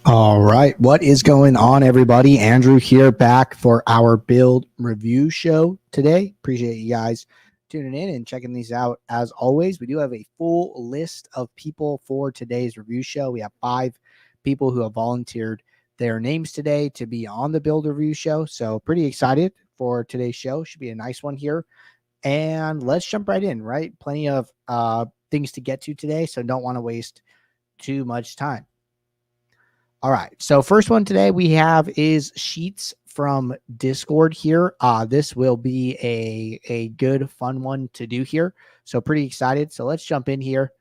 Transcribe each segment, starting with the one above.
All right. What is going on, everybody? Andrew here back for our build review show today. Appreciate you guys tuning in and checking these out. As always, we do have a full list of people for today's review show. We have 5 people who have volunteered their names today to be on the build review show. So pretty excited for today's show. Should be a nice one here. And let's jump right in, right? Plenty of things to get to today. So don't want to waste too much time. All right. So first one today we have is Sheets from Discord here. This will be a good fun one to do here. So pretty excited. So let's jump in here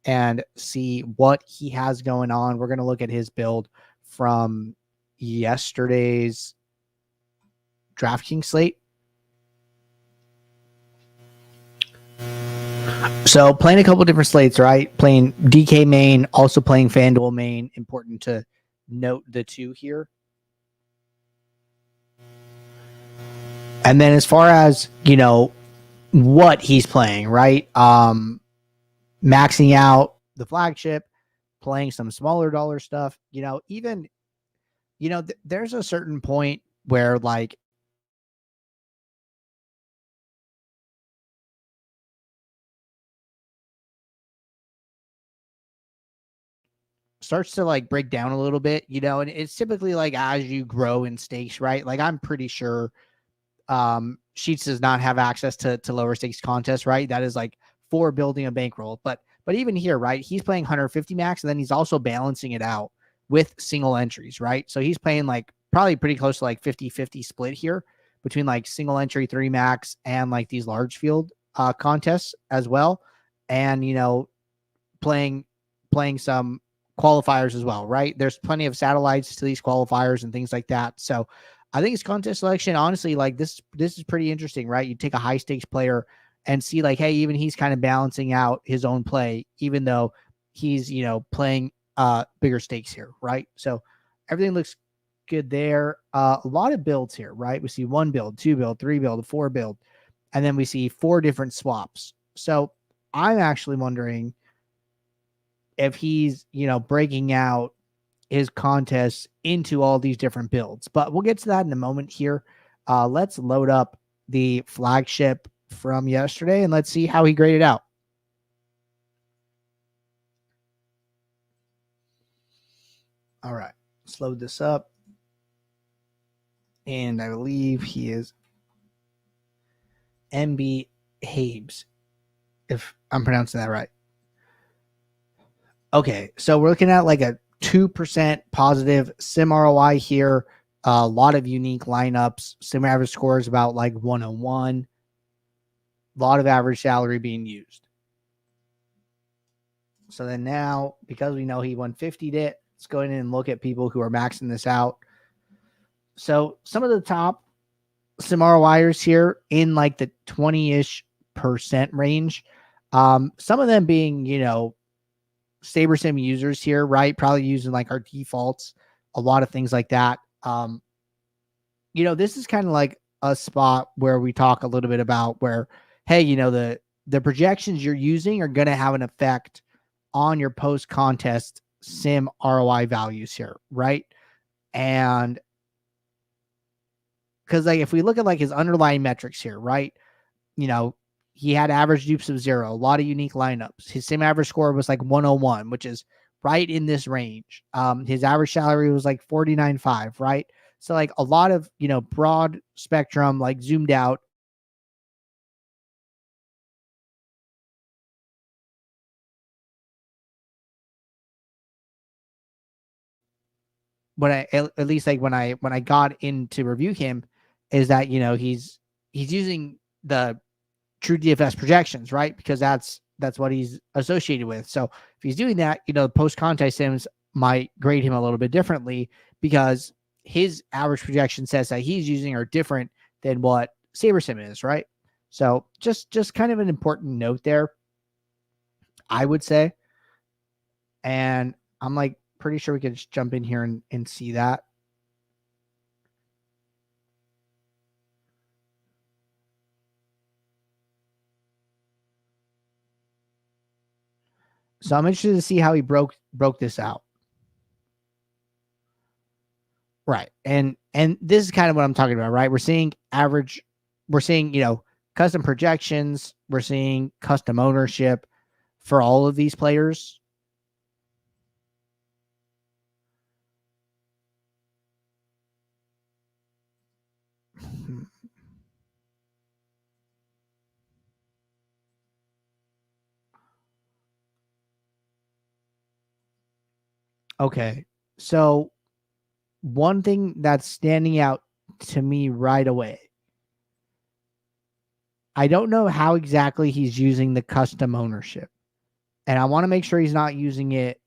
and see what he has going on. We're going to look at his build from yesterday's DraftKings slate. So playing a couple different slates, right? Playing DK main, also playing FanDuel main. Important to note the two here. And then as far as, what he's playing, right? Maxing out the flagship, playing some smaller dollar stuff, even, there's a certain point where like starts to like break down a little bit, and it's typically like as you grow in stakes, right? Like I'm pretty sure Sheets does not have access to lower stakes contests, right? That is like for building a bankroll. But even here, right, he's playing 150 max, and then he's also balancing it out with single entries, right? So he's playing like probably pretty close to like 50-50 split here between like single entry 3 max and like these large field contests as well. And playing some qualifiers as well, right? There's plenty of satellites to these qualifiers and things like that. So I think his contest selection, honestly, like this is pretty interesting, right? You take a high stakes player and see like, hey, even he's kind of balancing out his own play, even though he's, playing bigger stakes here, right? So everything looks good there. A lot of builds here, right? We see 1 build, 2 build, 3 build, 4 build, and then we see 4 different swaps. So I'm actually wondering if he's, breaking out his contests into all these different builds. But we'll get to that in a moment here. Let's load up the flagship from yesterday and let's see how he graded out. All right, let's load this up. And I believe he is MB Habes, if I'm pronouncing that right. Okay, so we're looking at like a 2% positive sim ROI here. A lot of unique lineups. Sim average score is about like 101. A lot of average salary being used. So then now, because we know he 150'd it, let's go in and look at people who are maxing this out. So some of the top sim ROIers here in like the 20-ish % range. Some of them being, SaberSim users here, right? Probably using like our defaults, a lot of things like that. This is kind of like a spot where we talk a little bit about where, hey, the projections you're using are going to have an effect on your post contest sim ROI values here, right? And because like if we look at like his underlying metrics here, right? He had average dupes of 0, a lot of unique lineups. His sim average score was like 101, which is right in this range. His average salary was like 49.5, right? So like a lot of, broad spectrum, like zoomed out. When I at least like when I got in to review him, is that he's using the true DFS projections, right? Because that's what he's associated with. So if he's doing that, post contest sims might grade him a little bit differently because his average projection says that he's using are different than what SaberSim is, right? So just kind of an important note there, I would say. And I'm like pretty sure we could just jump in here and see that. So I'm interested to see how he broke this out. Right. And this is kind of what I'm talking about, right? We're seeing average, we're seeing, custom projections, we're seeing custom ownership for all of these players. Okay. So one thing that's standing out to me right away, I don't know how exactly he's using the custom ownership. And I want to make sure he's not using it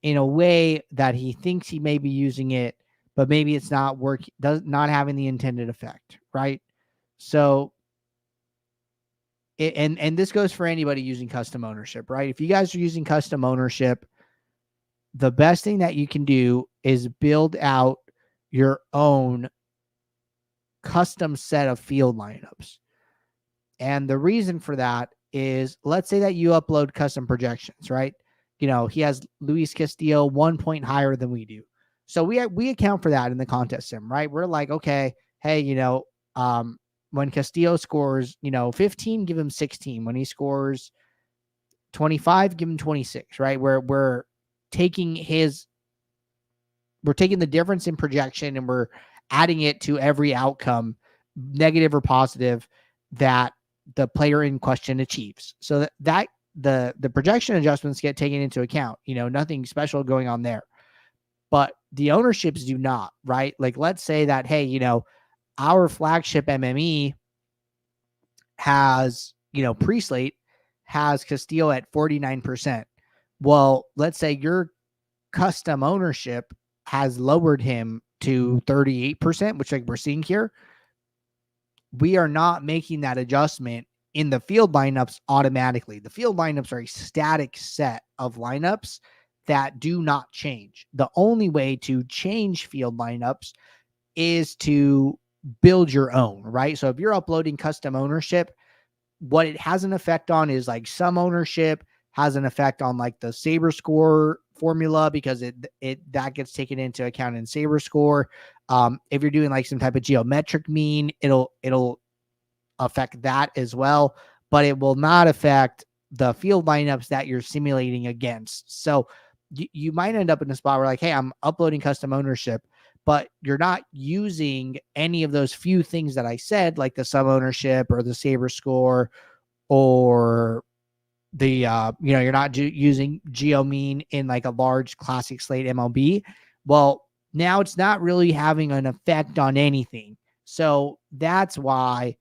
in a way that he thinks he may be using it, but maybe it's not working, not having the intended effect, right? So, and this goes for anybody using custom ownership, right? If you guys are using custom ownership, the best thing that you can do is build out your own custom set of field lineups. And the reason for that is, let's say that you upload custom projections, right? He has Luis Castillo 1 point higher than we do. So we account for that in the contest sim, right? We're like, okay, hey, when Castillo scores, 15, give him 16. When he scores 25, give him 26, right? We're taking the difference in projection and we're adding it to every outcome, negative or positive, that the player in question achieves. So that the projection adjustments get taken into account, nothing special going on there. But the ownerships do not, right? Like, let's say that, hey, our flagship MME has, pre-slate has Castillo at 49%. Well, let's say your custom ownership has lowered him to 38%, which like we're seeing here. We are not making that adjustment in the field lineups automatically. The field lineups are a static set of lineups that do not change. The only way to change field lineups is to build your own, right? So if you're uploading custom ownership, what it has an effect on is like some ownership has an effect on like the Saber score formula, because that gets taken into account in Saber score. If you're doing like some type of geometric mean, it'll affect that as well, but it will not affect the field lineups that you're simulating against. So you might end up in a spot where like, hey, I'm uploading custom ownership, but you're not using any of those few things that I said, like the sub ownership or the Saber score, or the you're not using geo mean in like a large classic slate MLB. Well, now it's not really having an effect on anything. So that's why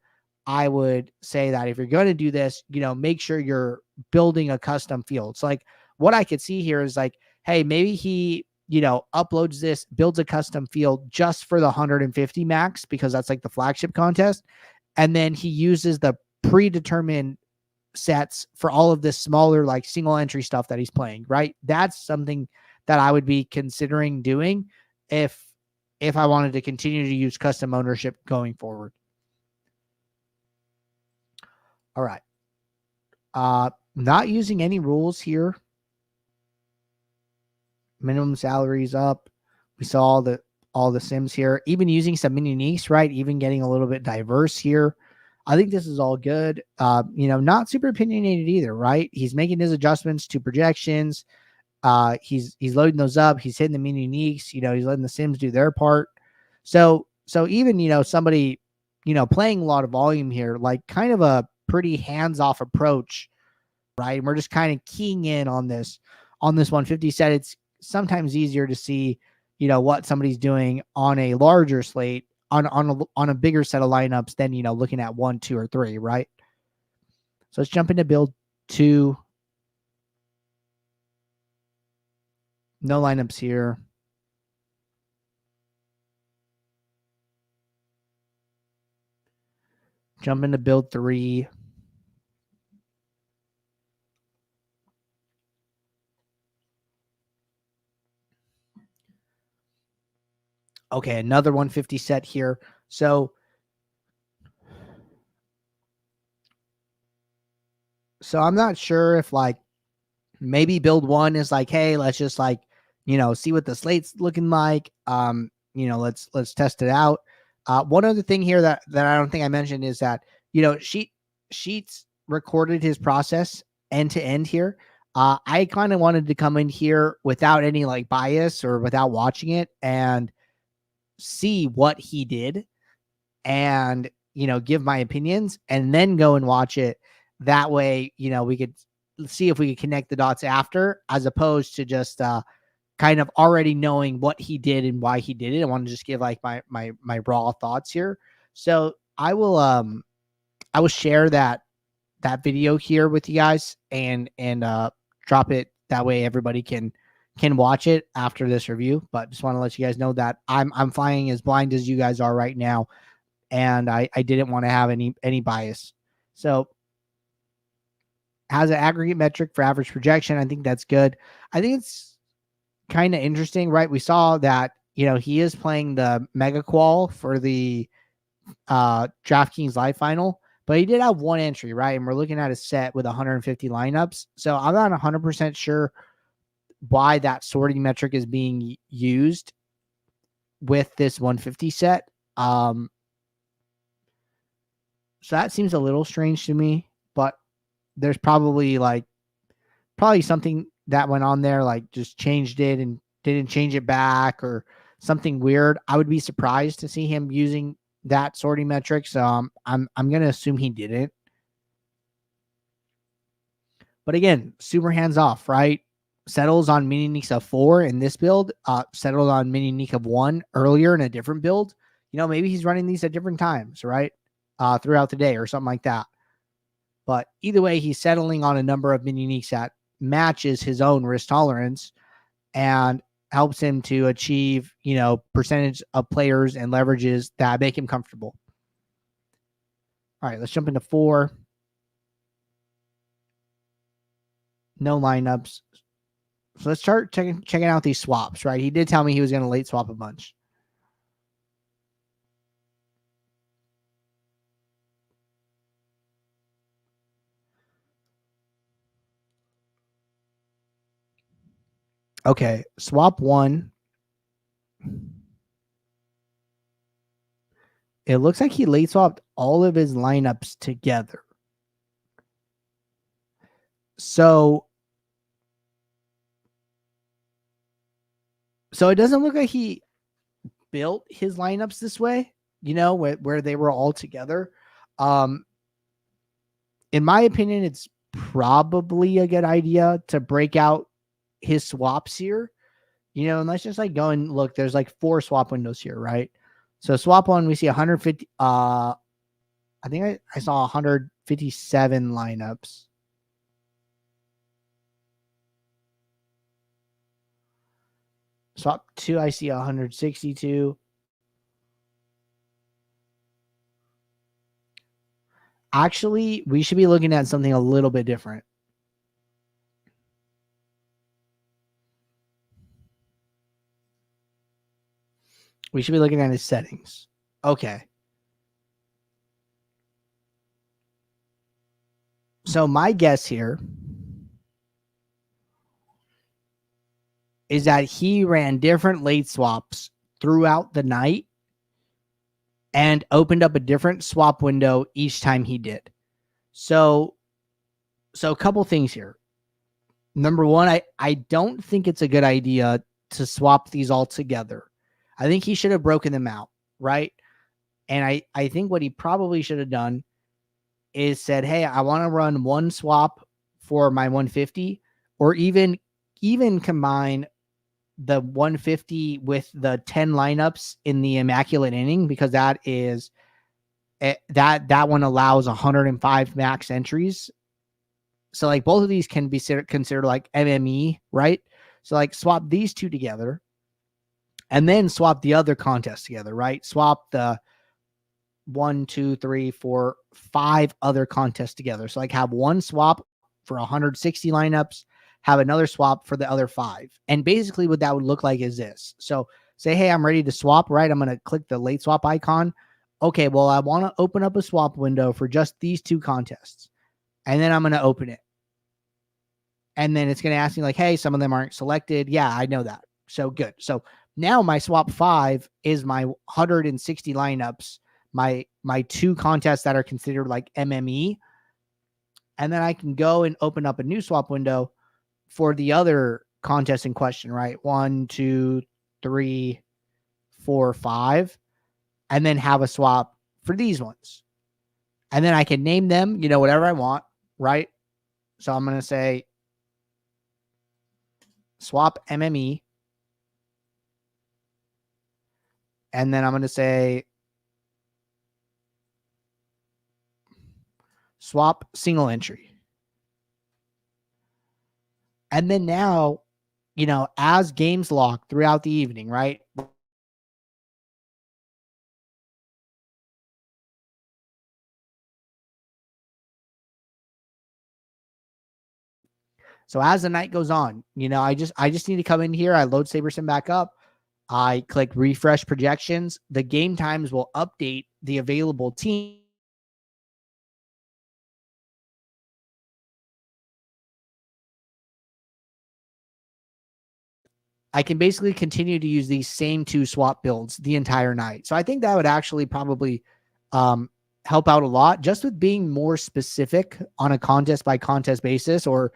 I would say that if you're going to do this, make sure you're building a custom field. It's like what I could see here is like, hey, maybe he, uploads this, builds a custom field just for the 150 max, because that's like the flagship contest. And then he uses the predetermined sets for all of this smaller, like single entry stuff that he's playing, right? That's something that I would be considering doing if I wanted to continue to use custom ownership going forward. All right. Not using any rules here. Minimum salaries up. We saw all the sims here, even using some mini uniques, right? Even getting a little bit diverse here. I think this is all good. Not super opinionated either, right? He's making his adjustments to projections. He's loading those up. He's hitting the mini uniques. He's letting the sims do their part. So even, somebody, playing a lot of volume here, like kind of a pretty hands-off approach, right? And we're just kind of keying in on this 150 set. It's sometimes easier to see, what somebody's doing on a larger slate, on a bigger set of lineups than, looking at 1, 2, or 3, right? So let's jump into build 2. No lineups here. Jump into build 3. Okay, another 150 set here. So I'm not sure if like maybe build 1 is like, hey, let's just like, see what the slate's looking like. let's test it out. One other thing here that I don't think I mentioned is that, Sheets recorded his process end to end here. I kind of wanted to come in here without any like bias or without watching it and see what he did and, give my opinions and then go and watch it. That way, we could see if we could connect the dots after, as opposed to just kind of already knowing what he did and why he did it. I want to just give like my raw thoughts here. So I will share that video here with you guys and drop it. That way everybody can watch it after this review. But just want to let you guys know that I'm flying as blind as you guys are right now. And I didn't want to have any bias. So has an aggregate metric for average projection. I think that's good. I think it's kind of interesting, right? We saw that, he is playing the mega qual for the DraftKings live final, but he did have one entry, right? And we're looking at a set with 150 lineups. So I'm not 100% sure why that sorting metric is being used with this 150 set. So that seems a little strange to me, but there's probably something that went on there, like just changed it and didn't change it back or something weird. I would be surprised to see him using that sorting metric. So I'm going to assume he didn't. But again, super hands off, right? Settles on mini Neeks of 4 in this build, settled on mini Neek of 1 earlier in a different build. Maybe he's running these at different times, right? Throughout the day or something like that. But either way, he's settling on a number of mini Neeks that matches his own risk tolerance and helps him to achieve, percentage of players and leverages that make him comfortable. All right, let's jump into 4. No lineups. So let's start checking out these swaps, right? He did tell me he was going to late swap a bunch. Okay, swap 1. It looks like he late swapped all of his lineups together. So it doesn't look like he built his lineups this way, where they were all together. In my opinion, it's probably a good idea to break out his swaps here, and let's just go and look. There's 4 swap windows here, right? So swap 1, we see 150. I think I saw 157 lineups. Swap 2, I see 162. Actually, we should be looking at something a little bit different. We should be looking at his settings. Okay. So my guess here is that he ran different late swaps throughout the night and opened up a different swap window each time he did. So a couple things here. Number one, I don't think it's a good idea to swap these all together. I think he should have broken them out, right? And I think what he probably should have done is said, hey, I want to run one swap for my 150, or even combine the 150 with the 10 lineups in the immaculate inning, because that is that one allows 105 max entries. So both of these can be considered MME, right? So swap these two together and then swap the other contests together, right? Swap the 1, 2, 3, 4, 5 other contests together. So have one swap for 160 lineups, have another swap for the other 5. And basically what that would look like is this. So say, hey, I'm ready to swap, right? I'm going to click the late swap icon. Okay, well, I want to open up a swap window for just these 2 contests. And then I'm going to open it. And then it's going to ask me hey, some of them aren't selected. Yeah, I know that. So good. So now my swap 5 is my 160 lineups, my 2 contests that are considered like MME. And then I can go and open up a new swap window for the other contest in question, right? 1, 2, 3, 4, 5, and then have a swap for these ones. And then I can name them, whatever I want, right? So I'm going to say swap MME. And then I'm going to say swap single entry. And then now, as games lock throughout the evening, right? So as the night goes on, I just need to come in here. I load SaberSim back up. I click refresh projections. The game times will update the available team. I can basically continue to use these same 2 swap builds the entire night. So I think that would actually probably help out a lot, just with being more specific on a contest by contest basis, or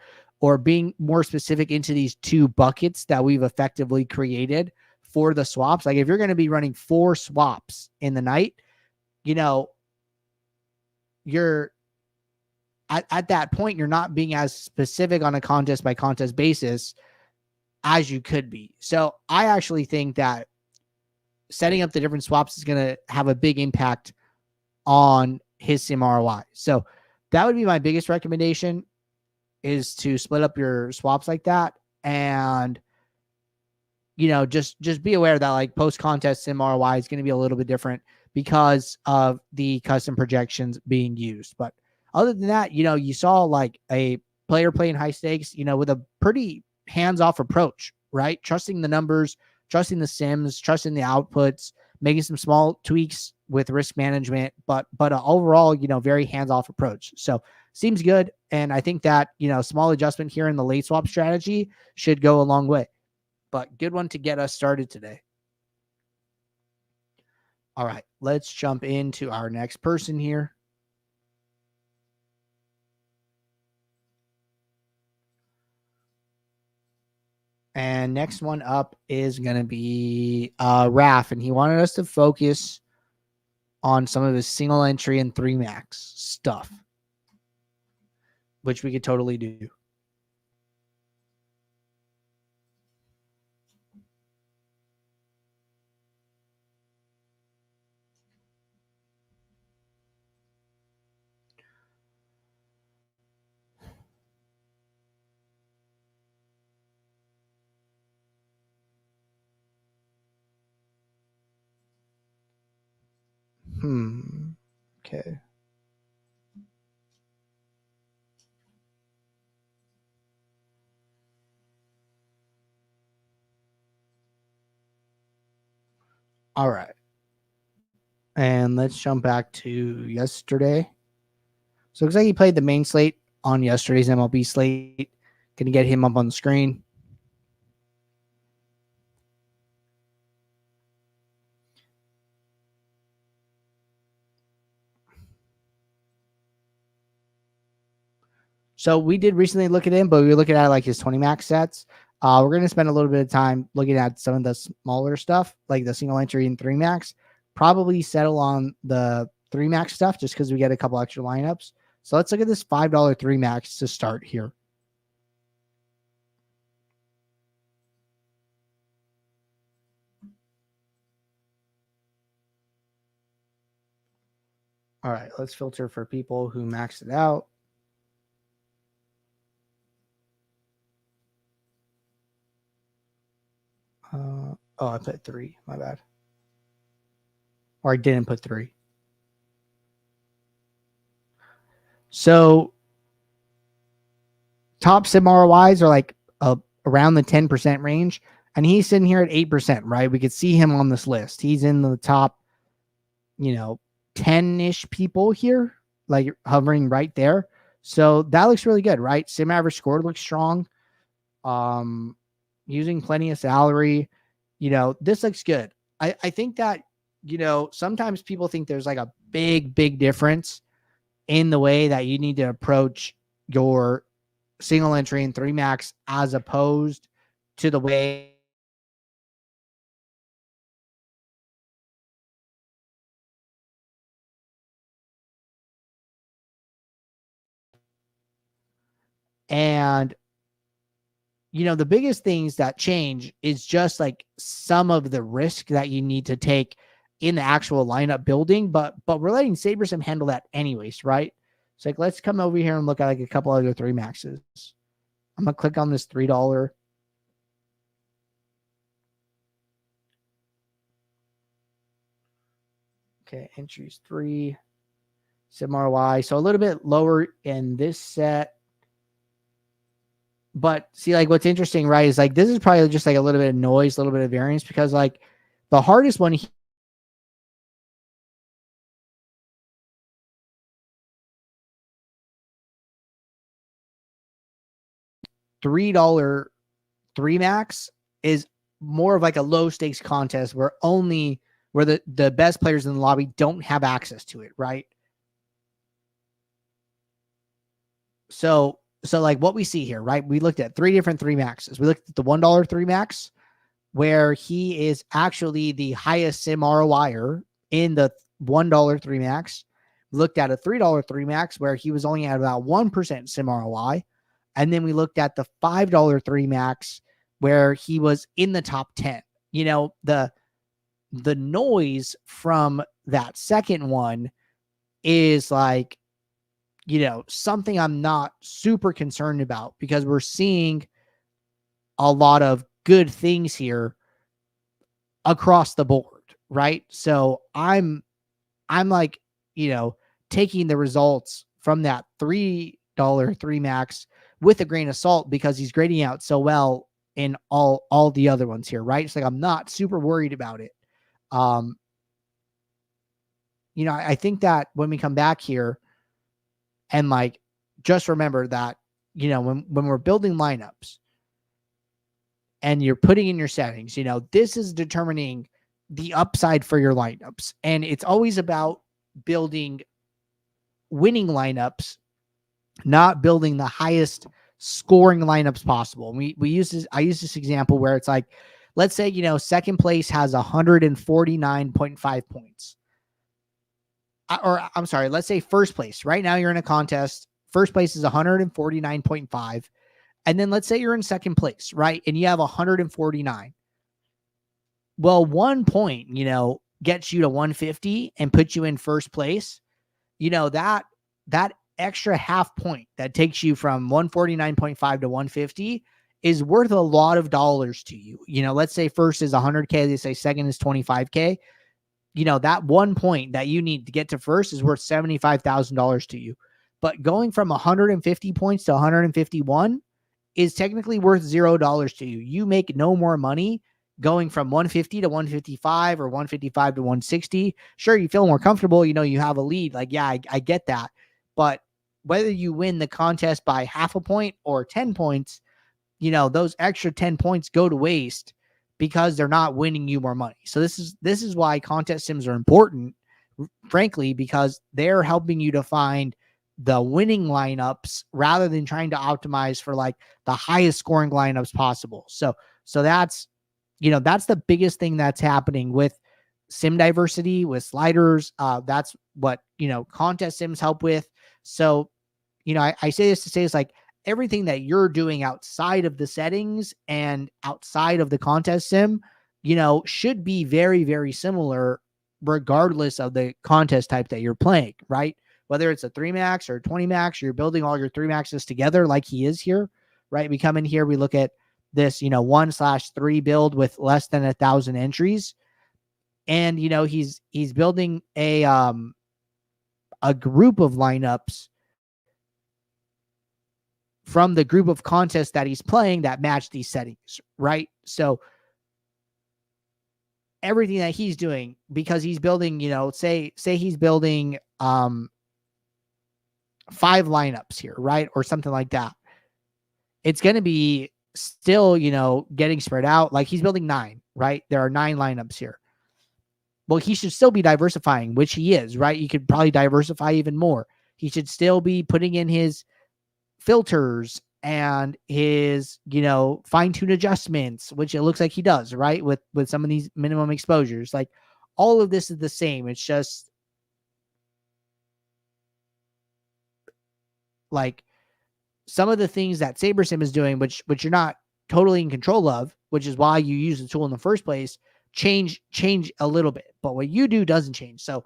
being more specific into these 2 buckets that we've effectively created for the swaps. Like if you're going to be running 4 swaps in the night, you're at that point, you're not being as specific on a contest by contest basis as you could be. So I actually think that setting up the different swaps is going to have a big impact on his sim ROI. So that would be my biggest recommendation, is to split up your swaps like that. And, just be aware that like post contest sim ROI is going to be a little bit different because of the custom projections being used. But other than that, you saw like a player playing high stakes, with a pretty hands-off approach, right? Trusting the numbers, trusting the sims, trusting the outputs, making some small tweaks with risk management, but overall, very hands-off approach. So seems good. And I think that, small adjustment here in the late swap strategy should go a long way. But good one to get us started today. All right, let's jump into our next person here. And next one up is going to be Raf, and he wanted us to focus on some of his single entry and 3 max stuff, which we could totally do. Okay. All right. And let's jump back to yesterday. So it looks like he played the main slate on yesterday's MLB slate. Going to get him up on the screen. So we did recently look at him, but we were looking at like his 20 max sets. We're going to spend a little bit of time looking at some of the smaller stuff, like the single entry and 3 max. Probably settle on the 3 max stuff just because we get a couple extra lineups. So let's look at this $5 3 max to start here. All right, let's filter for people who maxed it out. I put 3. My bad. Or I didn't put 3. So top sim ROIs are like around the 10% range. And he's sitting here at 8%, right? We could see him on this list. He's in the top, 10-ish people here, like hovering right there. So that looks really good, right? Sim average score looks strong. using plenty of salary. This looks good. I think that, sometimes people think there's like a big difference in the way that you need to approach your single entry and 3 max as opposed to the way and the biggest things that change is just like some of the risk that you need to take in the actual lineup building, but we're letting SaberSim handle that anyways, right? So like, let's come over here and look at like a couple other 3 maxes. I'm gonna click on this $3. Okay, entries 3, sim ROI, so a little bit lower in this set. But see, like what's interesting, right, is like this is probably just like a little bit of noise, a little bit of variance, because like the hardest one $3 3 max is more of like a low stakes contest where the best players in the lobby don't have access to it, right? So like what we see here, right? We looked at 3 different 3 maxes. We looked at the $1 3 max, where he is actually the highest sim ROIer in the $1 3 max. We looked at a $3 3 max where he was only at about 1% sim ROI. And then we looked at the $5 3 max where he was in the top 10. The noise from that second one is like, something I'm not super concerned about, because we're seeing a lot of good things here across the board, right? So I'm like, taking the results from that $3 3 max with a grain of salt, because he's grading out so well in all the other ones here, right? It's like I'm not super worried about it. I think that when we come back here and like just remember that, when we're building lineups and you're putting in your settings, this is determining the upside for your lineups. And it's always about building winning lineups, not building the highest scoring lineups possible. And I use this example where it's like, let's say, second place has 149.5 points. Or I'm sorry, let's say first place. Right now you're in a contest. First place is 149.5. And then let's say you're in second place, right? And you have 149. Well, 1 point, gets you to 150 and puts you in first place. That extra half point that takes you from 149.5 to 150 is worth a lot of dollars to you. Let's say first is 100K. They say second is 25K. That 1 point that you need to get to first is worth $75,000 to you. But going from 150 points to 151 is technically worth $0 to you. You make no more money going from 150 to 155 or 155 to 160. Sure, you feel more comfortable. You have a lead. Like, yeah, I get that. But whether you win the contest by half a point or 10 points, those extra 10 points go to waste because they're not winning you more money. So this is why contest sims are important, frankly, because they're helping you to find the winning lineups rather than trying to optimize for like the highest scoring lineups possible. So that's, that's the biggest thing that's happening with sim diversity, with sliders. That's what, contest sims help with. So, I say this to say it's like everything that you're doing outside of the settings and outside of the contest sim, should be very, very similar regardless of the contest type that you're playing, right? Whether it's a 3 max or 20 max, you're building all your 3 maxes together like he is here, right? We come in here, we look at this, 1/3 build with less than 1,000 entries. And, he's building a group of lineups from the group of contests that he's playing that match these settings, right? So everything that he's doing, because he's building, say he's building 5 lineups here, right? Or something like that. It's going to be still, getting spread out. Like he's building 9, right? There are 9 lineups here. Well, he should still be diversifying, which he is, right? You could probably diversify even more. He should still be putting in his filters and his, fine-tune adjustments, which it looks like he does, right? With some of these minimum exposures. Like all of this is the same. It's just like some of the things that SaberSim is doing, which you're not totally in control of, which is why you use the tool in the first place, change a little bit. But what you do doesn't change. So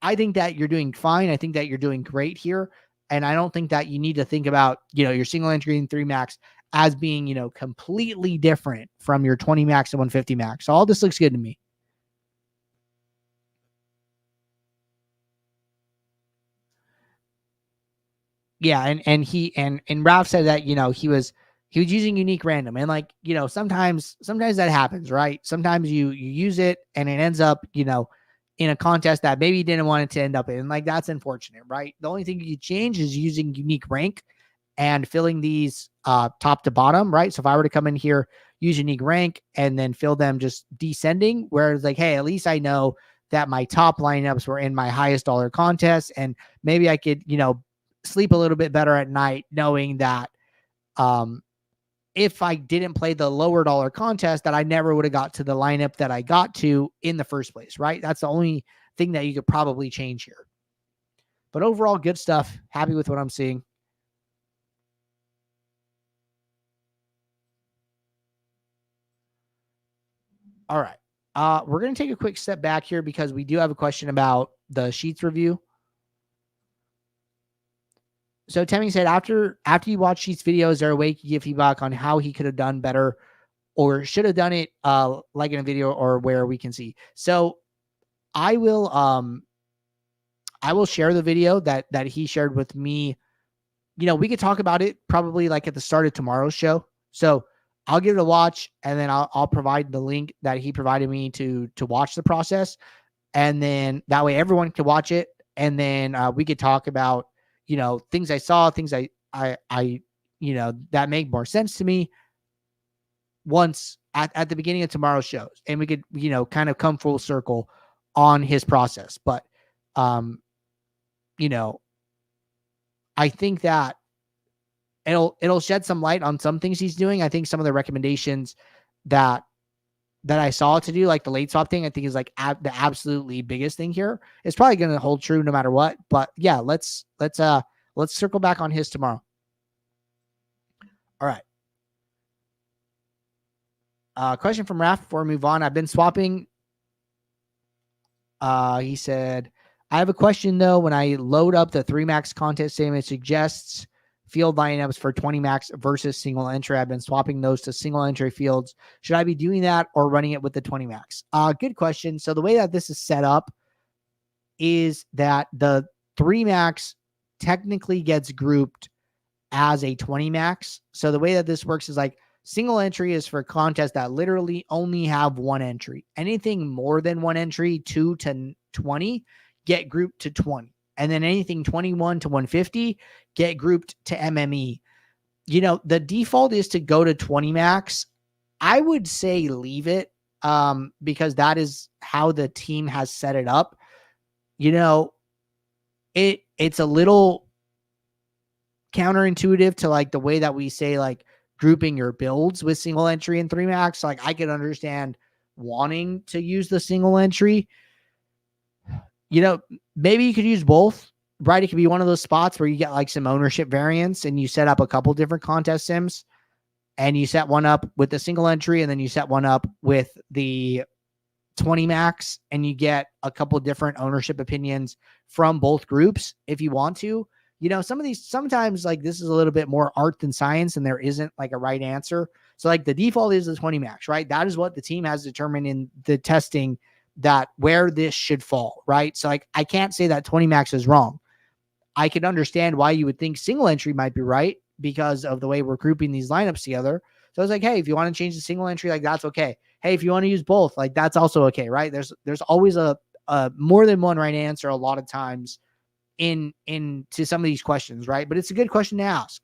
I think that you're doing fine. I think that you're doing great here. And I don't think that you need to think about, your single entry and 3 max as being, completely different from your 20 max and 150 max. So all this looks good to me. Yeah, and Ralph said that, he was using unique random, and like, sometimes that happens, right? Sometimes you use it and it ends up, in a contest that maybe you didn't want it to end up in. And like, that's unfortunate, right? The only thing you change is using unique rank and filling these top to bottom, right? So if I were to come in here, use unique rank and then fill them just descending, where it's like, hey, at least I know that my top lineups were in my highest dollar contest, and maybe I could, sleep a little bit better at night knowing that if I didn't play the lower dollar contest, that I never would have got to the lineup that I got to in the first place, right? That's the only thing that you could probably change here. But overall, good stuff. Happy with what I'm seeing. All right. We're going to take a quick step back here because we do have a question about the Sheets review. So Temming said, after you watch Sheets' video, is there a way you can give feedback on how he could have done better or should have done it like in a video or where we can see? So I will share the video that he shared with me. We could talk about it probably like at the start of tomorrow's show. So I'll give it a watch, and then I'll provide the link that he provided me to watch the process. And then that way everyone can watch it. And then we could talk about, things I saw, things I that make more sense to me once at the beginning of tomorrow's shows. And we could, kind of come full circle on his process. But, I think that it'll shed some light on some things he's doing. I think some of the recommendations that I saw to do, like the late swap thing, I think is like the absolutely biggest thing here. It's probably going to hold true no matter what. But yeah, let's circle back on his tomorrow. All right. Question from Raph before we move on. I've been swapping. He said, I have a question though. When I load up the 3 max contest statement, it suggests field lineups for 20 max versus single entry. I've been swapping those to single entry fields. Should I be doing that or running it with the 20 max? Good question. So the way that this is set up is that the 3 max technically gets grouped as a 20 max. So the way that this works is like single entry is for contests that literally only have 1 entry. Anything more than 1 entry, 2 to 20, get grouped to 20. And then anything 21 to 150 get grouped to MME. The default is to go to 20 max. I would say leave it because that is how the team has set it up. It's a little counterintuitive to like the way that we say like grouping your builds with single entry and 3 max. Like I could understand wanting to use the single entry. Maybe you could use both, right? It could be one of those spots where you get like some ownership variance and you set up a couple different contest sims, and you set one up with the single entry and then you set one up with the 20 max, and you get a couple different ownership opinions from both groups if you want to. Sometimes like this is a little bit more art than science and there isn't like a right answer. So like the default is the 20 max, right? That is what the team has determined in the testing that where this should fall, right? So like I can't say that 20 max is wrong. I can understand why you would think single entry might be right because of the way we're grouping these lineups together. So it's like, hey, if you want to change the single entry, like that's okay. Hey, if you want to use both, like that's also okay, right? There's always a more than one right answer a lot of times in to some of these questions, right? But it's a good question to ask.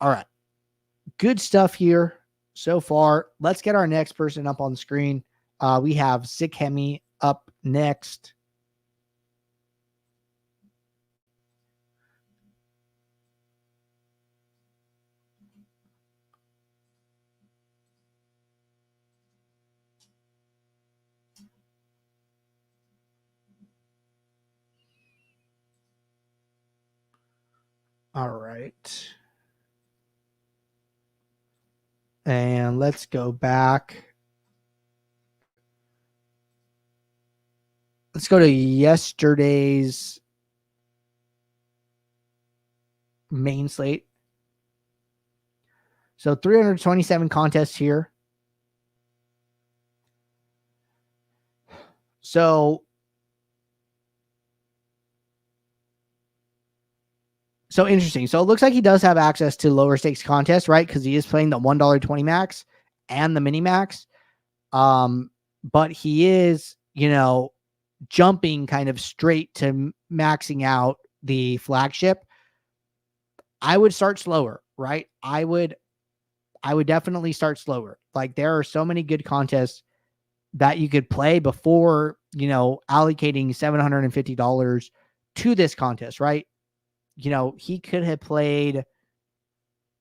All right. Good stuff here so far. Let's get our next person up on the screen. We have Sick Hemi up next. All right. And let's go back. Let's go to yesterday's main slate. So 327 contests here. So interesting. So it looks like he does have access to lower stakes contests, right? Because he is playing the $1.20 max and the mini max. But he is, jumping kind of straight to maxing out the flagship. I would start slower, right? I would definitely start slower. Like there are so many good contests that you could play before, allocating $750 to this contest, right? He could have played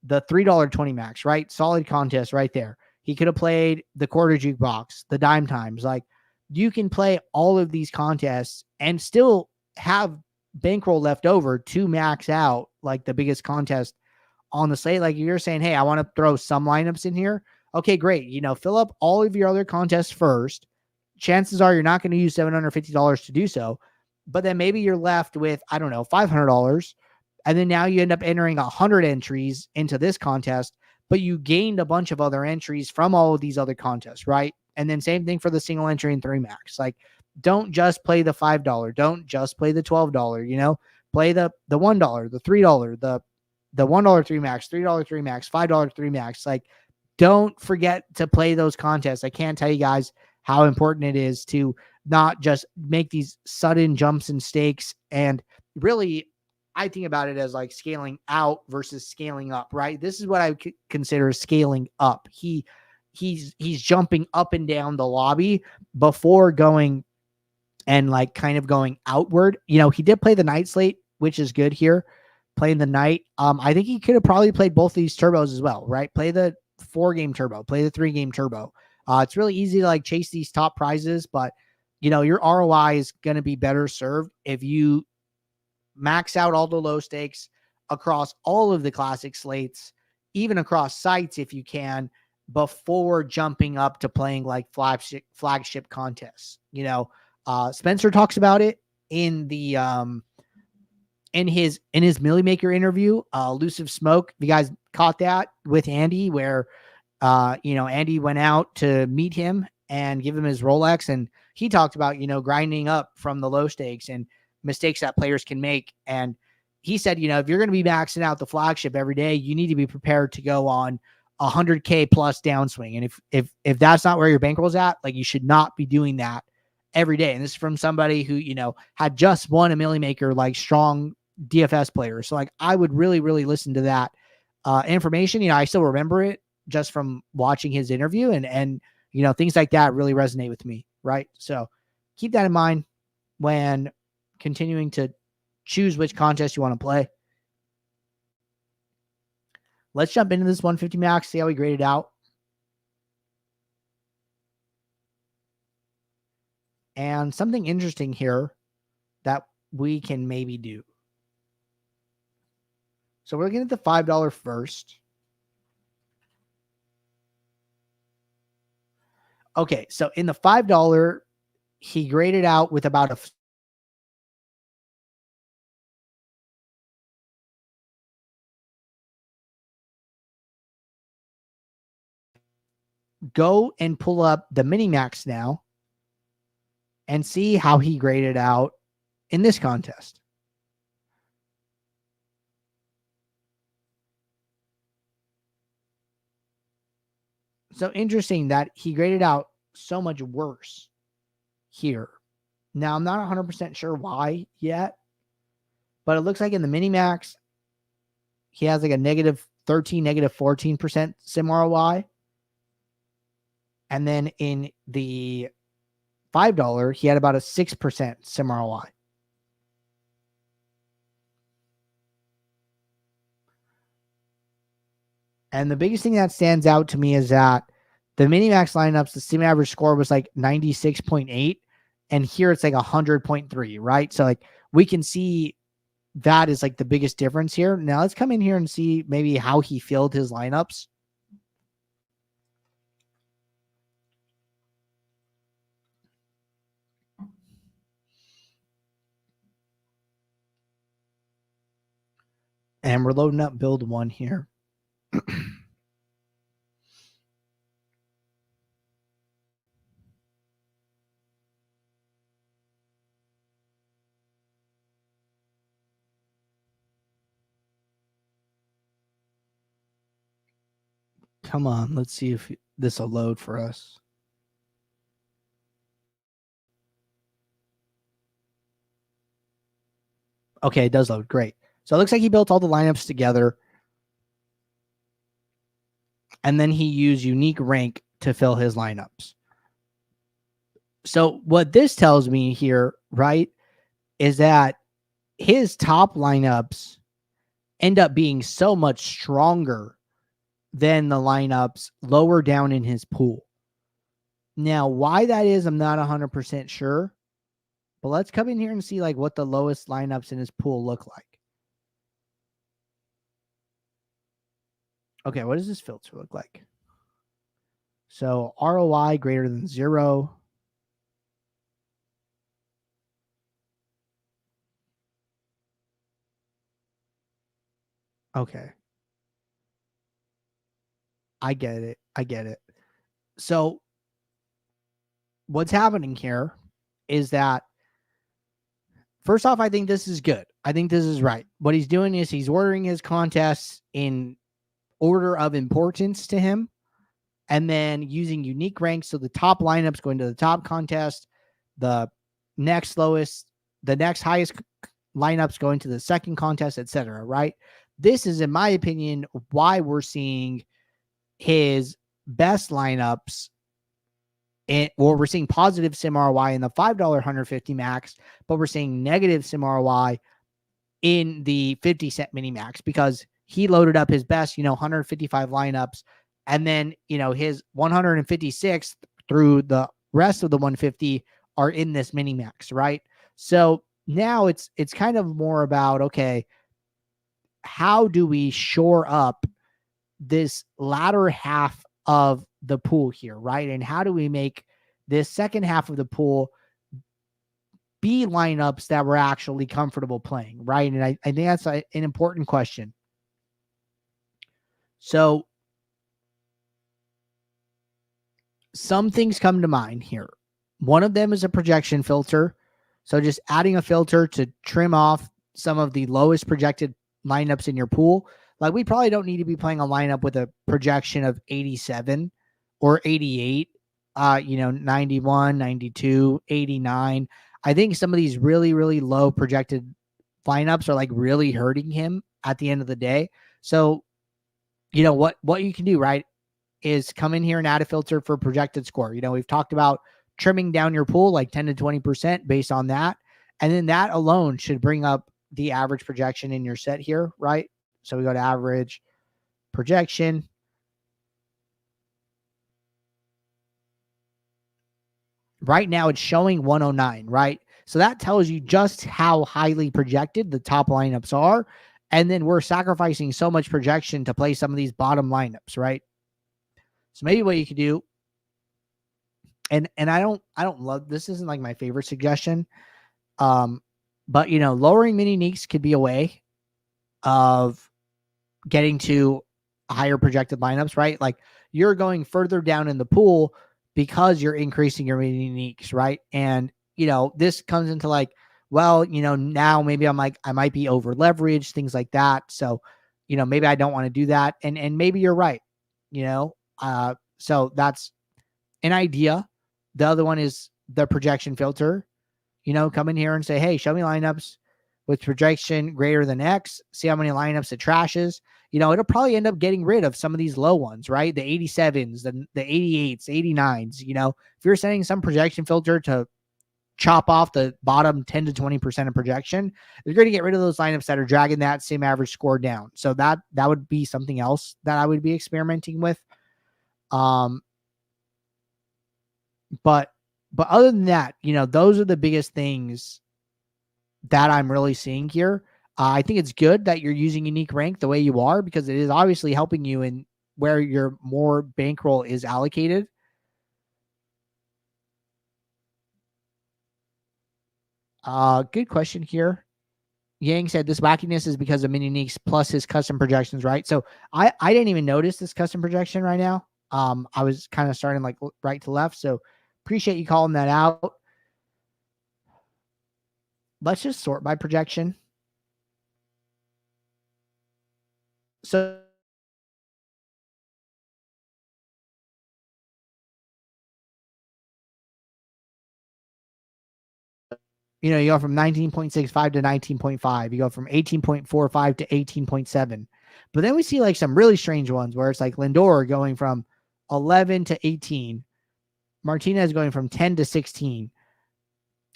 the $3.20 max, right? Solid contest right there. He could have played the quarter jukebox, the dime times. Like you can play all of these contests and still have bankroll left over to max out like the biggest contest on the slate. Like you're saying, hey, I want to throw some lineups in here. Okay, great. Fill up all of your other contests first. Chances are you're not going to use $750 to do so. But then maybe you're left with, I don't know, $500. And then now you end up entering 100 entries into this contest, but you gained a bunch of other entries from all of these other contests, right? And then same thing for the single entry and 3 max. Like, don't just play the $5. Don't just play the $12. Play the $1, the $3, the $1 3 max, $3 3 max, $5 3 max. Like, don't forget to play those contests. I can't tell you guys how important it is to not just make these sudden jumps in stakes. And really, I think about it as like scaling out versus scaling up, right? This is what I consider scaling up. He's jumping up and down the lobby before going and like kind of going outward. He did play the night slate, which is good here. Playing the night. I think he could have probably played both of these turbos as well, right? Play the 4-game turbo, play the 3-game turbo. It's really easy to like chase these top prizes, but your ROI is going to be better served if you max out all the low stakes across all of the classic slates, even across sites if you can, before jumping up to playing like flagship contests. Spencer talks about it in the in his Millie Maker interview, Elusive Smoke. If you guys caught that with Andy, where Andy went out to meet him and give him his Rolex, and he talked about grinding up from the low stakes and mistakes that players can make. And he said, if you're going to be maxing out the flagship every day, you need to be prepared to go on 100K plus downswing. And if that's not where your bankroll's at, like you should not be doing that every day. And this is from somebody who, had just won a Millie Maker, like strong DFS player. So like, I would really, really listen to that information. I still remember it just from watching his interview, and things like that really resonate with me. Right. So keep that in mind when continuing to choose which contest you want to play. Let's jump into this 150 max, see how we grade it out. And something interesting here that we can maybe do. So we're looking at the $5 first. Okay, so in the $5, he graded out with about a go and pull up the mini max now and see how he graded out in this contest. So interesting that he graded out so much worse here. Now, I'm not 100% sure why yet, but it looks like in the mini max, he has like a negative 13, negative 14% sim ROI. And then in the $5, he had about a 6% sim ROI. And the biggest thing that stands out to me is that the mini-max lineups, the sim average score was like 96.8. And here it's like 100.3, right? So like we can see that is like the biggest difference here. Now let's come in here and see maybe how he filled his lineups. And we're loading up build one here. Come on, let's see if this will load for us. Okay, it does load. Great. So it looks like he built all the lineups together. And then he used unique rank to fill his lineups. So what this tells me here, right, is that his top lineups end up being so much stronger than the lineups lower down in his pool. Now, why that is, I'm not 100% sure. But let's come in here and see like what the lowest lineups in his pool look like. Okay, what does this filter look like? So ROI greater than 0. Okay. I get it. I get it. So what's happening here is that, first off, I think this is good. I think this is right. What he's doing is he's ordering his contests in order of importance to him, and then using unique ranks. So the top lineups going to the top contest, the next lowest, the next highest lineups going to the second contest, etc. Right? This is, in my opinion, why we're seeing his best lineups, or we're seeing positive sim ROI in the $5 150 max, but we're seeing negative sim ROI in the 50-cent mini max, because he loaded up his best, 155 lineups, and then, his 156 through the rest of the 150 are in this mini max, right? So now it's kind of more about, okay, how do we shore up this latter half of the pool here, right? And how do we make this second half of the pool be lineups that we're actually comfortable playing, right? And I think that's an important question. So some things come to mind here. One of them is a projection filter. So just adding a filter to trim off some of the lowest projected lineups in your pool. Like, we probably don't need to be playing a lineup with a projection of 87 or 88, 91, 92, 89. I think some of these really, really low projected lineups are like really hurting him at the end of the day. So, what you can do, right, is come in here and add a filter for projected score. We've talked about trimming down your pool like 10 to 20% based on that. And then that alone should bring up the average projection in your set here, right? So we go to average projection. Right now it's showing 109, right? So that tells you just how highly projected the top lineups are. And then we're sacrificing so much projection to play some of these bottom lineups, right? So maybe what you could do, and I don't love, this isn't like my favorite suggestion. But lowering mini neeks could be a way of getting to higher projected lineups, right? Like, you're going further down in the pool because you're increasing your mini neeks, right? And this comes into like, well, now maybe I'm like, I might be over leveraged, things like that. So, maybe I don't want to do that. And maybe you're right, so that's an idea. The other one is the projection filter. Come in here and say, hey, show me lineups with projection greater than X. See how many lineups it trashes. it'll probably end up getting rid of some of these low ones, right? The 87s, the 88s, 89s. If you're setting some projection filter to chop off the bottom 10 to 20% of projection, you're going to get rid of those lineups that are dragging that same average score down. So that would be something else that I would be experimenting with. But other than that, those are the biggest things that I'm really seeing here. I think it's good that you're using unique rank the way you are, because it is obviously helping you in where your more bankroll is allocated. Good question here. Yang said this wackiness is because of mini uniques plus his custom projections, right? So I didn't even notice this custom projection right now. I was kind of starting like right to left. So appreciate you calling that out. Let's just sort by projection. So you go from 19.65 to 19.5. You go from 18.45 to 18.7. But then we see like some really strange ones where it's like Lindor going from 11 to 18. Martinez going from 10 to 16.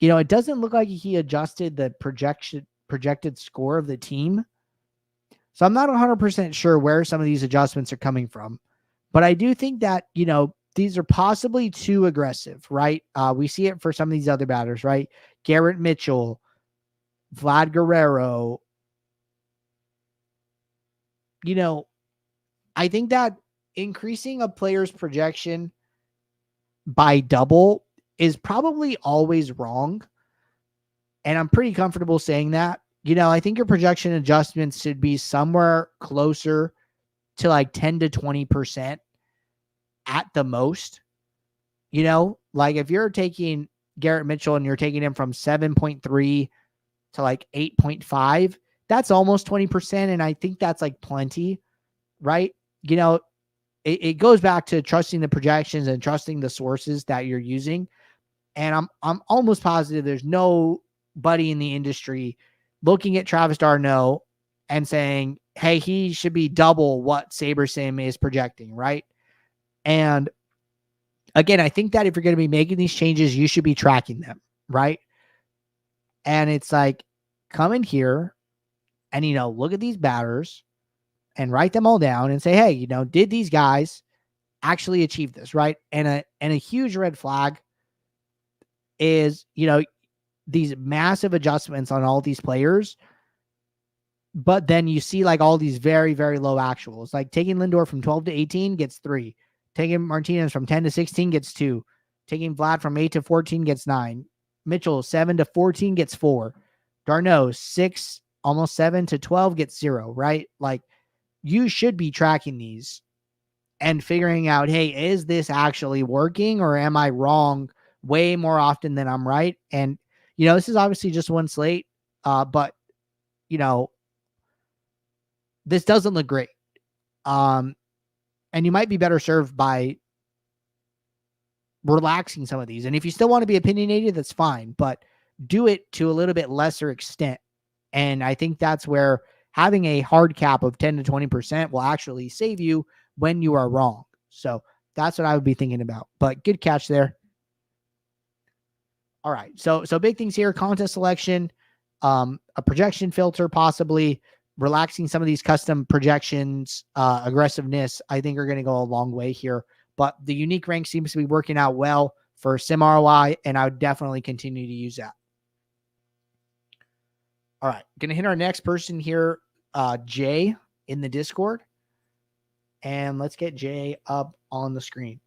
It doesn't look like he adjusted the projected score of the team. So I'm not 100% sure where some of these adjustments are coming from. But I do think that, these are possibly too aggressive, right? We see it for some of these other batters, right? Garrett Mitchell, Vlad Guerrero. I think that increasing a player's projection by double is probably always wrong. And I'm pretty comfortable saying that. I think your projection adjustments should be somewhere closer to like 10 to 20% at the most. Like if you're taking Garrett Mitchell and you're taking him from 7.3 to like 8.5, that's almost 20%. And I think that's like plenty, right? It goes back to trusting the projections and trusting the sources that you're using. And I'm almost positive there's nobody in the industry looking at Travis d'Arnaud and saying, hey, he should be double what SaberSim is projecting, right? And again, I think that if you're going to be making these changes, you should be tracking them, right? And it's like, come in here and, look at these batters and write them all down and say, hey, did these guys actually achieve this, right? And a huge red flag is, these massive adjustments on all these players, but then you see like all these very, very low actuals. Like taking Lindor from 12 to 18 gets 3. Taking Martinez from 10 to 16 gets 2. Taking Vlad from 8 to 14 gets 9. Mitchell 7 to 14 gets 4. d'Arnaud 6, almost 7 to 12 gets 0, right? Like you should be tracking these and figuring out, hey, is this actually working or am I wrong way more often than I'm right? And, this is obviously just one slate, but, this doesn't look great. And you might be better served by relaxing some of these. And if you still want to be opinionated, that's fine, but do it to a little bit lesser extent. And I think that's where having a hard cap of 10 to 20% will actually save you when you are wrong. So that's what I would be thinking about. But good catch there. All right. So big things here: contest selection, a projection filter, possibly relaxing some of these custom projections, aggressiveness, I think are going to go a long way here. But the unique rank seems to be working out well for sim ROI, and I would definitely continue to use that. All right. Going to hit our next person here, Jay, in the Discord. And let's get Jay up on the screen.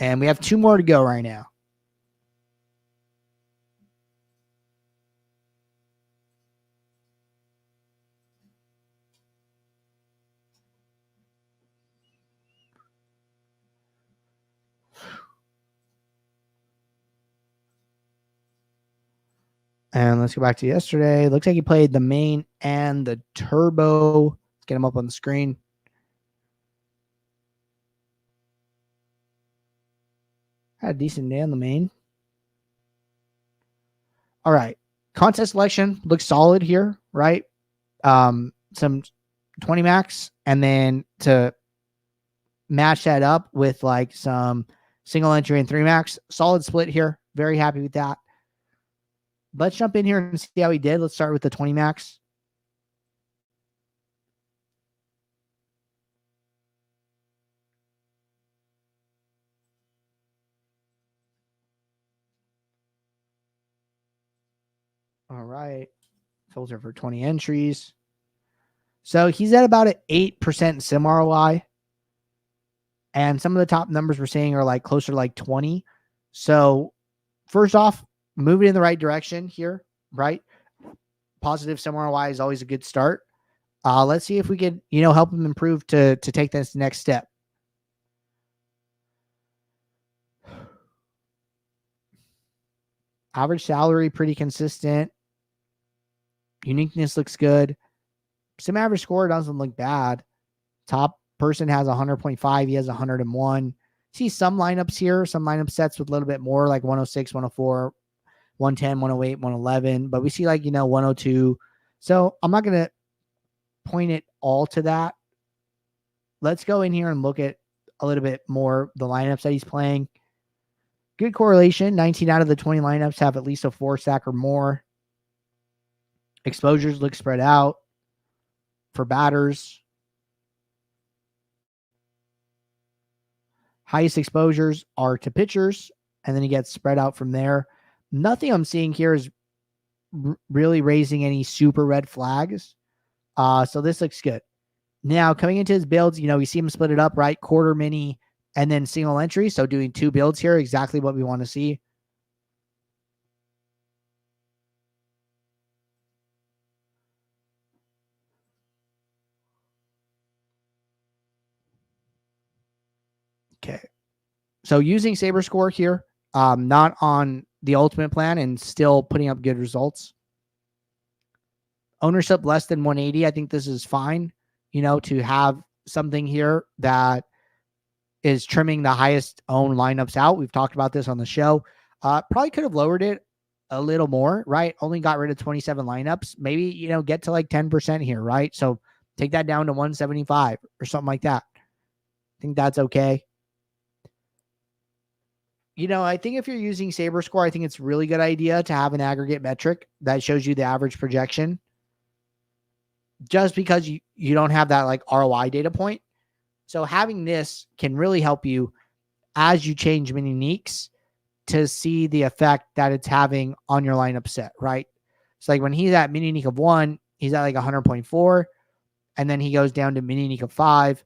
And we have 2 more to go right now. And let's go back to yesterday. Looks like he played the main and the turbo. Let's get him up on the screen. Had a decent day on the main. All right. Contest selection looks solid here, right? Some 20 max, and then to match that up with like some single entry and 3 max. Solid split here. Very happy with that. Let's jump in here and see how he did. Let's start with the 20 max. All right. Filter for 20 entries. So he's at about an 8% sim ROI. And some of the top numbers we're seeing are like closer to like 20. So first off, moving in the right direction here, right? Positive sim ROI is always a good start. Let's see if we can, help him improve to take this next step. Average salary, pretty consistent. Uniqueness looks good. Sim average score doesn't look bad. Top person has 100.5. He has 101. See some lineups here, some lineup sets with a little bit more, like 106, 104, 110, 108, 111. But we see like, 102. So I'm not going to point it all to that. Let's go in here and look at a little bit more the lineups that he's playing. Good correlation. 19 out of the 20 lineups have at least a 4-stack or more. Exposures look spread out for batters. Highest exposures are to pitchers, and then he gets spread out from there. Nothing I'm seeing here is really raising any super red flags. So this looks good. Now, coming into his builds, we see him split it up, right? Quarter, mini, and then single entry. So doing 2 builds here, exactly what we want to see. Okay. So using Saber Score here, not on the ultimate plan and still putting up good results. Ownership less than 180. I think this is fine, to have something here that is trimming the highest owned lineups out. We've talked about this on the show. Probably could have lowered it a little more, right? Only got rid of 27 lineups. Maybe, get to like 10% here, right? So take that down to 175 or something like that. I think that's okay. I think if you're using Saber Score, I think it's a really good idea to have an aggregate metric that shows you the average projection. Just because you don't have that like ROI data point. So having this can really help you as you change mini uniques to see the effect that it's having on your lineup set, right? So like when he's at mini unique of 1, he's at like 100.4, and then he goes down to mini unique of 5,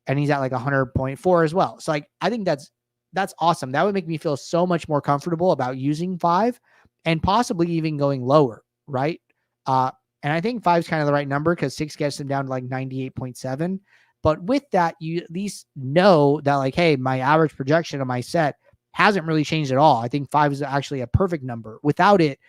and he's at like 100.4 as well. So like I think that's awesome. That would make me feel so much more comfortable about using 5 and possibly even going lower, right? And I think 5 is kind of the right number because 6 gets them down to like 98.7. But with that, you at least know that like, hey, my average projection of my set hasn't really changed at all. I think 5 is actually a perfect number. Without it,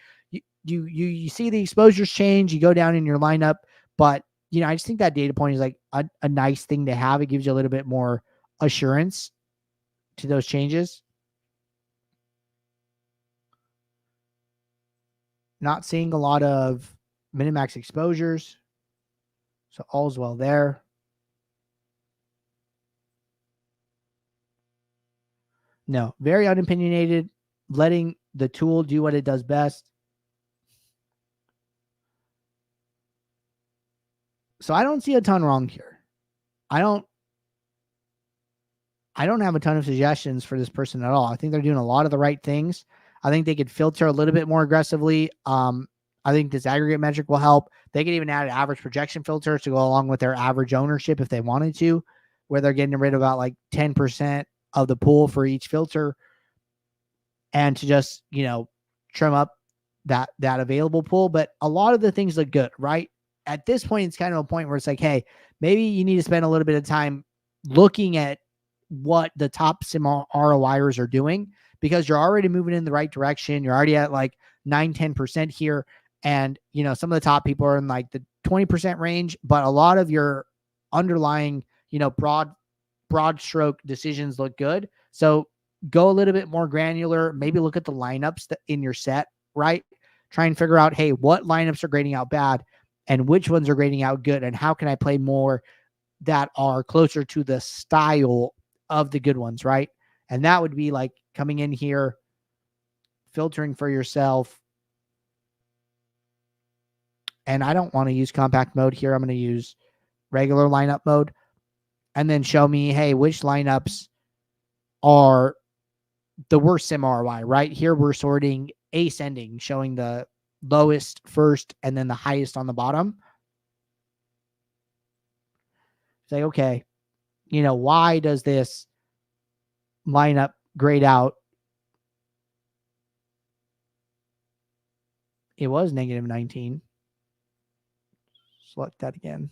you see the exposures change, you go down in your lineup. But, I just think that data point is like a nice thing to have. It gives you a little bit more assurance to those changes. Not seeing a lot of minimax exposures. So all's well there. No, very unopinionated, letting the tool do what it does best. So I don't see a ton wrong here. I don't have a ton of suggestions for this person at all. I think they're doing a lot of the right things. I think they could filter a little bit more aggressively. I think this aggregate metric will help. They could even add an average projection filter to go along with their average ownership if they wanted to, where they're getting rid of about like 10% of the pool for each filter, and to just, trim up that available pool. But a lot of the things look good, right? At this point, it's kind of a point where it's like, hey, maybe you need to spend a little bit of time looking at what the top sim ROIers are doing, because you're already moving in the right direction. You're already at like 9-10% here. And, some of the top people are in like the 20% range, but a lot of your underlying, broad stroke decisions look good. So go a little bit more granular, maybe look at the lineups in your set, right? try and figure out, hey, what lineups are grading out bad and which ones are grading out good, and how can I play more that are closer to the style of the good ones, right? And that would be like coming in here, filtering for yourself. And I don't want to use compact mode here. I'm going to use regular lineup mode, and then show me, hey, which lineups are the worst sim ROI, right? Here we're sorting ascending, showing the lowest first and then the highest on the bottom. Say, okay, why does this lineup grade out? It was negative 19. Select that again.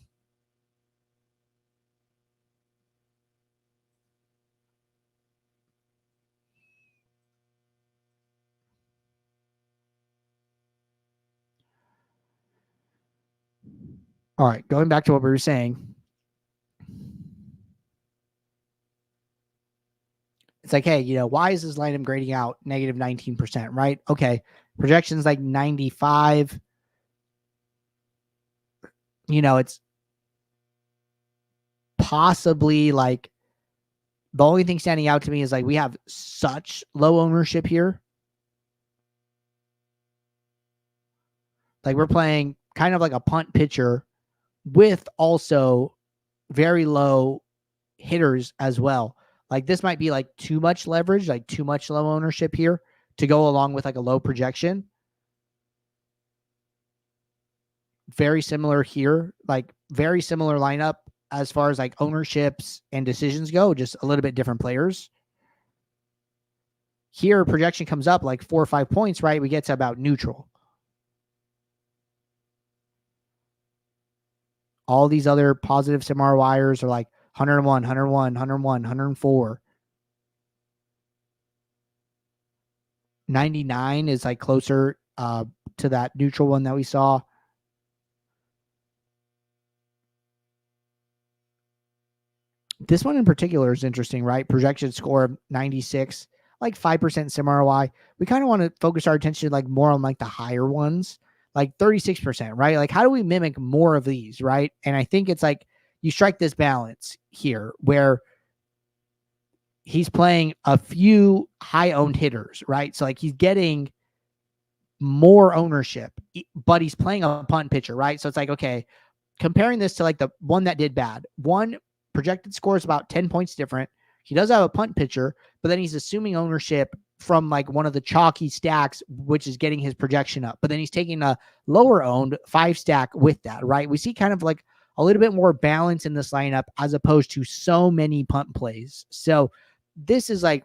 All right, going back to what we were saying. It's like, hey, why is this lineup grading out negative 19%, right? Okay, projections like 95. It's possibly like the only thing standing out to me is like we have such low ownership here. Like we're playing kind of like a punt pitcher with also very low hitters as well. Like this might be like too much leverage, like too much low ownership here to go along with like a low projection. Very similar here, like very similar lineup as far as like ownerships and decisions go, just a little bit different players. Here, projection comes up like 4 or 5 points, right? We get to about neutral. All these other positive sim ROIers are like 101, 101, 101, 104. 99 is like closer to that neutral one that we saw. This one in particular is interesting, right? Projection score of 96, like 5% sim ROI. We kind of want to focus our attention like more on like the higher ones, like 36%, right? Like how do we mimic more of these, right? And I think it's like you strike this balance here where he's playing a few high-owned hitters, right? So like he's getting more ownership, but he's playing a punt pitcher, right? So it's like, okay, comparing this to like the one that did bad, one projected score is about 10 points different. He does have a punt pitcher, but then he's assuming ownership from like one of the chalky stacks, which is getting his projection up. But then he's taking a lower owned 5 stack with that, right? We see kind of like a little bit more balance in this lineup as opposed to so many punt plays. So this is like,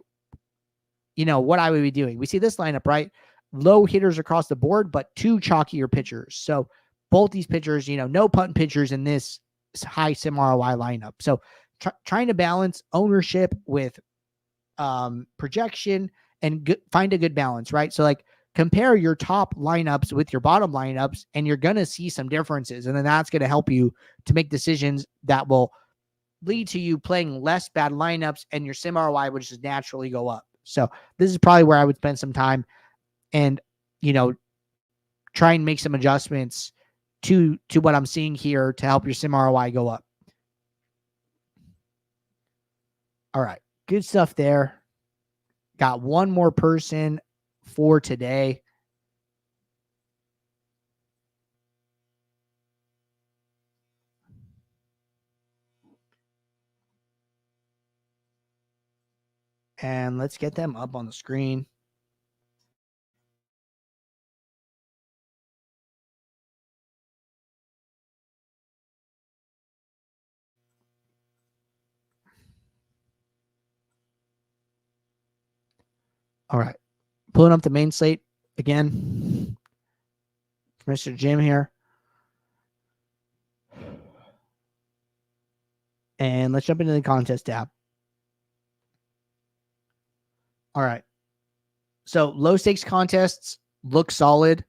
what I would be doing. We see this lineup, right? Low hitters across the board, but 2 chalkier pitchers. So both these pitchers, no punt pitchers in this high sim ROI lineup. So trying to balance ownership with projection and find a good balance, right? So like compare your top lineups with your bottom lineups, and you're going to see some differences. And then that's going to help you to make decisions that will lead to you playing less bad lineups, and your sim ROI would just naturally go up. So this is probably where I would spend some time and, try and make some adjustments to what I'm seeing here to help your sim ROI go up. All right. Good stuff there. Got one more person for today. And let's get them up on the screen. All right. Pulling up the main slate again. Mr. Jim here. And let's jump into the contest tab. All right. So low stakes contests look solid.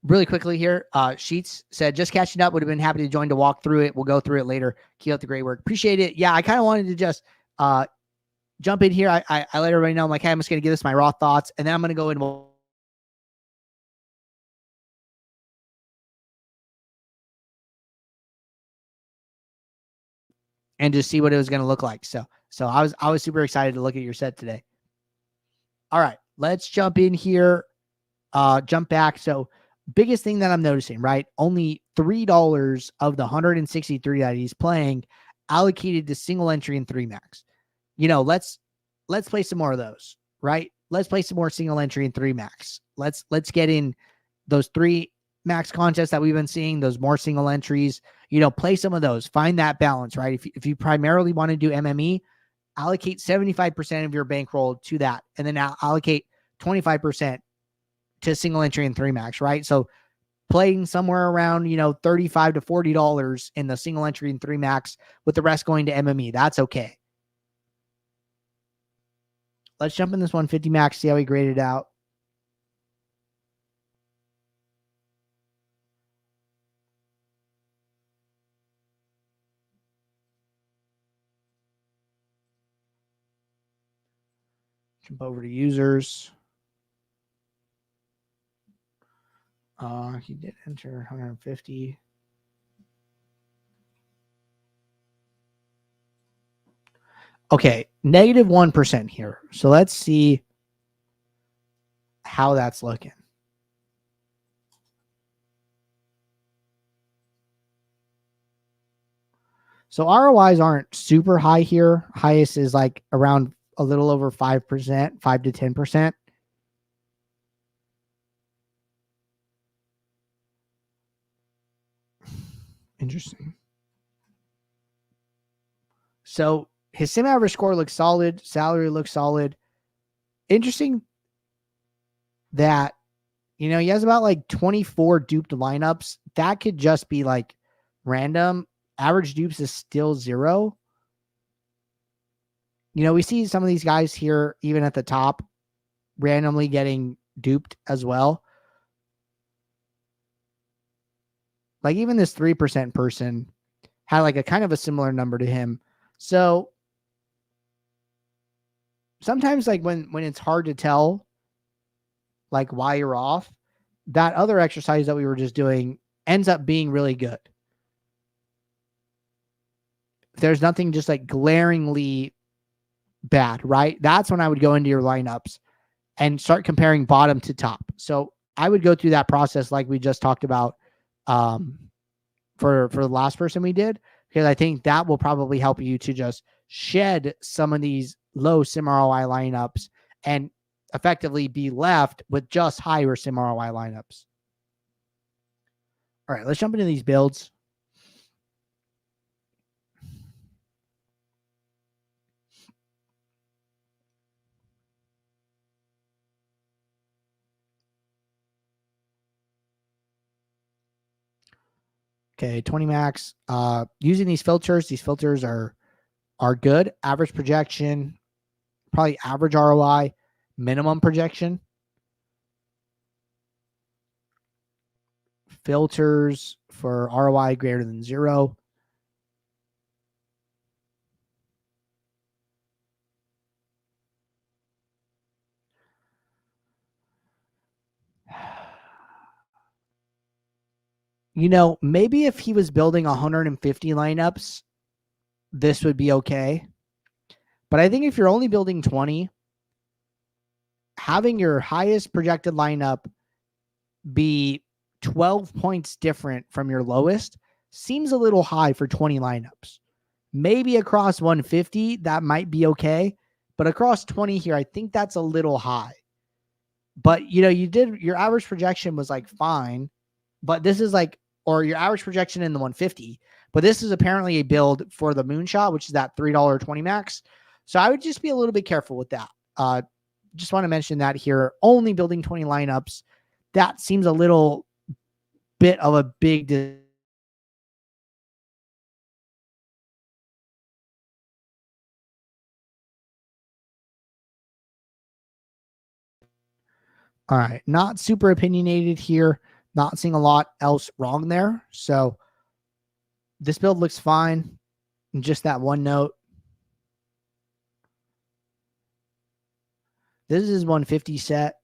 Really quickly here, Sheets said, just catching up, would have been happy to join to walk through it. We'll go through it later. Keep up the great work. Appreciate it. Yeah, I kind of wanted to just jump in here. I let everybody know, I'm like, hey, I'm just going to give this my raw thoughts, and then I'm going to go in and just see what it was going to look like. So I was super excited to look at your set today. All right, let's jump in here. Jump back. So biggest thing that I'm noticing, right? Only $3 of the 163 that he's playing allocated to single entry and 3 max. Let's play some more of those, right? Let's play some more single entry and 3 max. Let's get in those 3 max contests that we've been seeing, those more single entries. Play some of those. Find that balance, right? If you primarily want to do MME, allocate 75% of your bankroll to that, and then allocate 25% to single entry and 3 max, right? So playing somewhere around, $35 to $40 in the single entry and 3 max, with the rest going to MME. That's okay. Let's jump in this 150 max, see how he graded out. Jump over to users. He did enter 150. Okay, negative 1% here. So let's see how that's looking. So ROIs aren't super high here. Highest is like around a little over 5%, 5 to 10%. Interesting. So his sim average score looks solid. Salary looks solid. Interesting that, he has about like 24 duped lineups. That could just be like random. Average dupes is still 0. We see some of these guys here, even at the top, randomly getting duped as well. Like even this 3% person had like a kind of a similar number to him. So sometimes like when it's hard to tell like why you're off, that other exercise that we were just doing ends up being really good. If there's nothing just like glaringly bad, right? That's when I would go into your lineups and start comparing bottom to top. So I would go through that process like we just talked about for the last person we did, because I think that will probably help you to just shed some of these low sim ROI lineups and effectively be left with just higher sim ROI lineups. All right, let's jump into these builds. Okay, 20 max. Using these filters are good. Average projection, probably average ROI, minimum projection. Filters for ROI greater than 0. Maybe if he was building 150 lineups, this would be okay. But I think if you're only building 20, having your highest projected lineup be 12 points different from your lowest seems a little high for 20 lineups. Maybe across 150, that might be okay. But across 20 here, I think that's a little high. But, your average projection was like fine. But this is like, or your average projection in the 150. But this is apparently a build for the moonshot, which is that $3.20 max. So I would just be a little bit careful with that. Just want to mention that here. Only building 20 lineups. That seems a little bit of a big all right. Not super opinionated here. Not seeing a lot else wrong there. So this build looks fine. Just that one note. This is 150 set.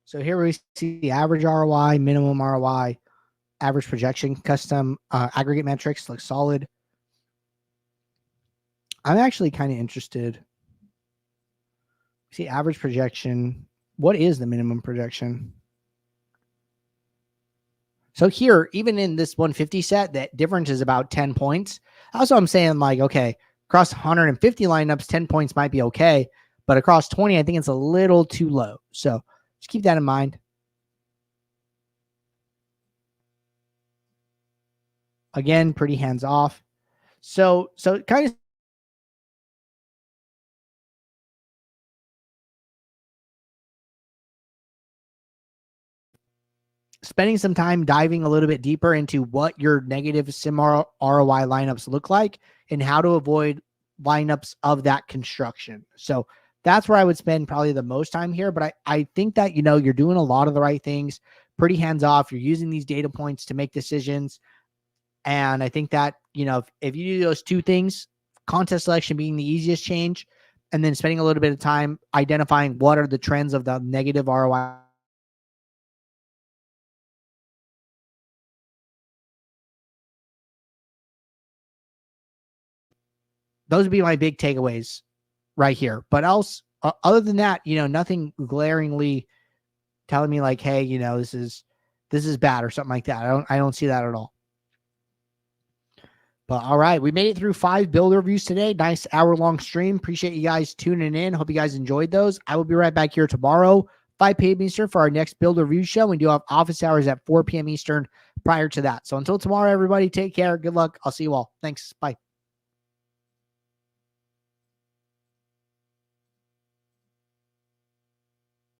So here we see the average ROI, minimum ROI, average projection, custom aggregate metrics look solid. I'm actually kind of interested. See, average projection. What is the minimum projection? So here, even in this 150 set, that difference is about 10 points. Also, I'm saying like, okay, across 150 lineups, 10 points might be okay. But across 20, I think it's a little too low. So just keep that in mind. Again, pretty hands off. So kind of spending some time diving a little bit deeper into what your negative sim ROI lineups look like and how to avoid lineups of that construction. So that's where I would spend probably the most time here. But I think that, you're doing a lot of the right things, pretty hands off. You're using these data points to make decisions. And I think that, if you do those two things, contest selection being the easiest change, and then spending a little bit of time identifying what are the trends of the negative ROI. Those would be my big takeaways right here. But else, other than that, nothing glaringly telling me like, hey, this is bad or something like that. I don't see that at all. But all right, we made it through 5 build reviews today. Nice hour-long stream. Appreciate you guys tuning in. Hope you guys enjoyed those. I will be right back here tomorrow, 5 p.m. Eastern, for our next build review show. We do have office hours at 4 p.m. Eastern prior to that. So until tomorrow, everybody, take care. Good luck. I'll see you all. Thanks. Bye.